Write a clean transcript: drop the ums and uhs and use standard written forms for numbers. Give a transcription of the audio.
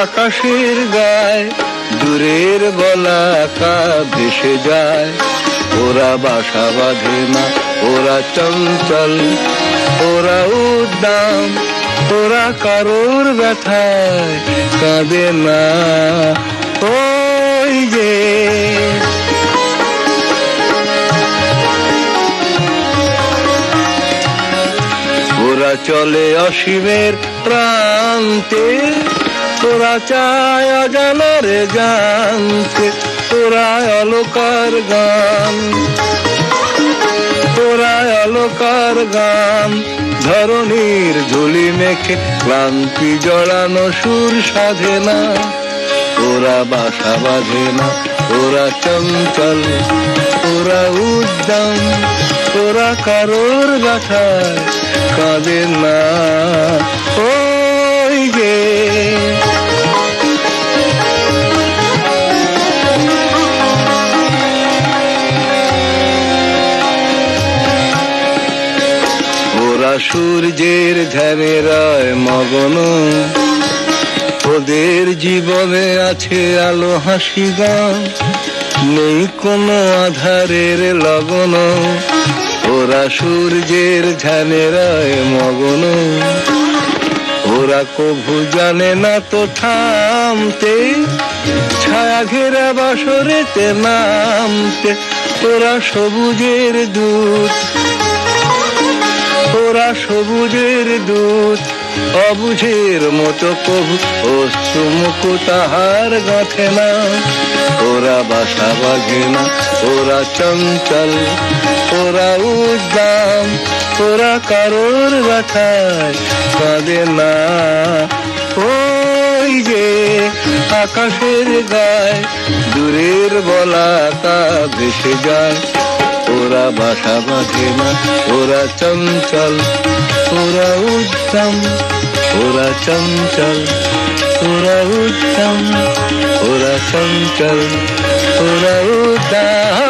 আকাশের গায়ে দূরের বলাকা ভেসে যায়। ওরা বাসা বাঁধে না, ওরা চঞ্চল, ওরা উদ্দাম, ওরা কারোর ব্যথায় কাঁদে না। ওই যে ওরা চলে অসীমের প্রান্তে, ওরা চায় অজানার জানতে, ওরা অলকার গান, ওরা অলকার গান। ধরণীর ধুলি মেখে ক্লান্তি জড়ানো সুর সাধে না। ওরা বাসা বাঁধে না, ওরা চঞ্চল, ওরা উদ্দাম, ওরা কারোর ব্যথায় কাঁদে না। ওই যে ওরা সূর্যের ধ্যানে রয় মগন, ওদের জীবনে আছে আলো হাসি গান, নেই কোনো আধারের লগন। ওরা সূর্যের ধ্যানে রয় মগন, ওরা কভু জানে না তো থামতে, ছায়া ঘেরা বাসরেতে নামতে। ওরা সবুজের দূত, ওরা সবুজের দূত, অবুঝের মতো কভু অশ্রুমুখ তাহার গাঁথে না। ওরা বাসা বাঁধে না, ওরা চঞ্চল, ওরা উদ্দাম, ওরা কারোর ব্যথায় কাঁদে না। ওই যে আকাশের গায়ে দূরের বলাকা ভেসে যায়। ওরা বাসা বাঁধে না, ওরা চঞ্চল, ওরা উদ্দাম, ওরা চঞ্চল, ওরা উদ্দাম, ওরা চঞ্চল, ওরা উদ্দাম।